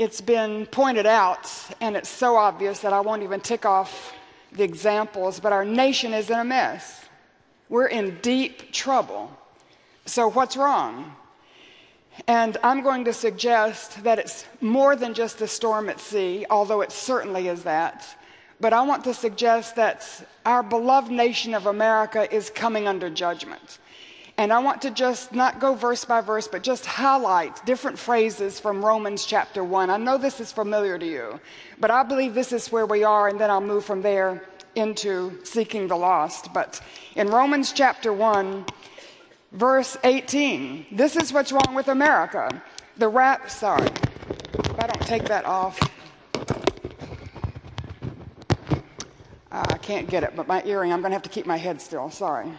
it's been pointed out, and it's so obvious that I won't even tick off the examples, but our nation is in a mess. We're in deep trouble. So what's wrong? And I'm going to suggest that it's more than just the storm at sea, although it certainly is that. But I want to suggest that our beloved nation of America is coming under judgment. And I want to just not go verse by verse, but just highlight different phrases from Romans chapter 1. I know this is familiar to you, but I believe this is where we are, and then I'll move from there into seeking the lost. But in Romans chapter 1, verse 18, this is what's wrong with America. If I don't take that off, I can't get it, but my earring, I'm going to have to keep my head still, sorry.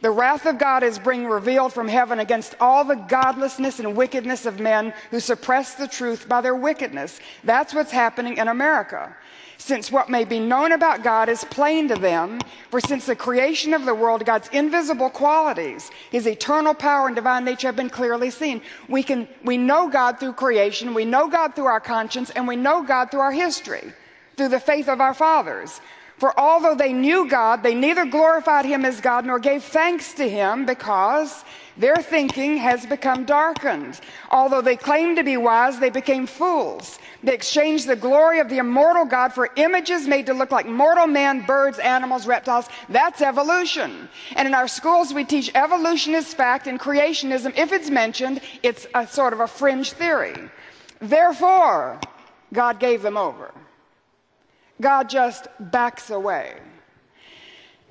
The wrath of God is being revealed from heaven against all the godlessness and wickedness of men who suppress the truth by their wickedness. That's what's happening in America. Since what may be known about God is plain to them, for since the creation of the world, God's invisible qualities, his eternal power and divine nature have been clearly seen. We know God through creation, we know God through our conscience, and we know God through our history, through the faith of our fathers. For although they knew God, they neither glorified him as God nor gave thanks to him, because their thinking has become darkened. Although they claimed to be wise, they became fools. They exchanged the glory of the immortal God for images made to look like mortal men, birds, animals, reptiles. That's evolution. And in our schools, we teach evolution is fact, and creationism, if it's mentioned, it's a sort of a fringe theory. Therefore, God gave them over. God just backs away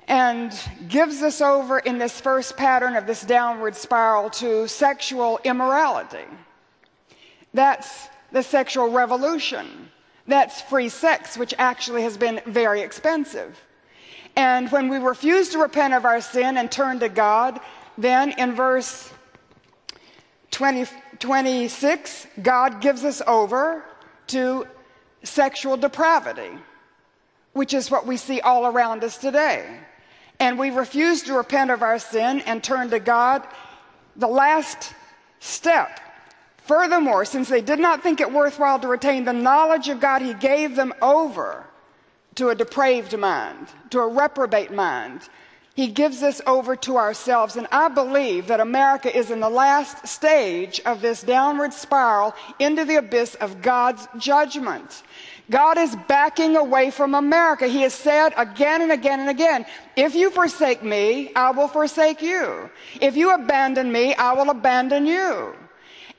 and gives us over in this first pattern of this downward spiral to sexual immorality. That's the sexual revolution. That's free sex, which actually has been very expensive. And when we refuse to repent of our sin and turn to God, then in verse 26, God gives us over to sexual depravity, which is what we see all around us today. And we refuse to repent of our sin and turn to God. The last step. Furthermore, since they did not think it worthwhile to retain the knowledge of God, he gave them over to a depraved mind, to a reprobate mind. He gives us over to ourselves. And I believe that America is in the last stage of this downward spiral into the abyss of God's judgment. God is backing away from America. He has said again and again and again, if you forsake me, I will forsake you. If you abandon me, I will abandon you.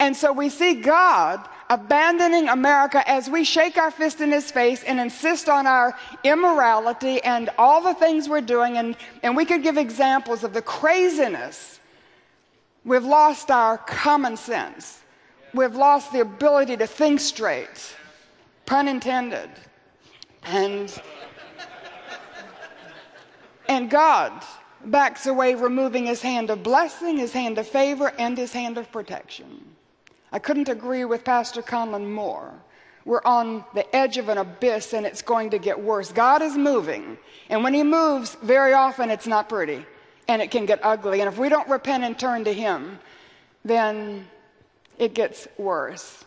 And so we see God abandoning America as we shake our fist in his face and insist on our immorality and all the things we're doing. And we could give examples of the craziness. We've lost our common sense. We've lost the ability to think straight. Pun intended. And God backs away, removing his hand of blessing, his hand of favor, and his hand of protection. I couldn't agree with Pastor Conlon more. We're on the edge of an abyss, and it's going to get worse. God is moving, and when he moves, very often it's not pretty, and it can get ugly. And if we don't repent and turn to him, then it gets worse.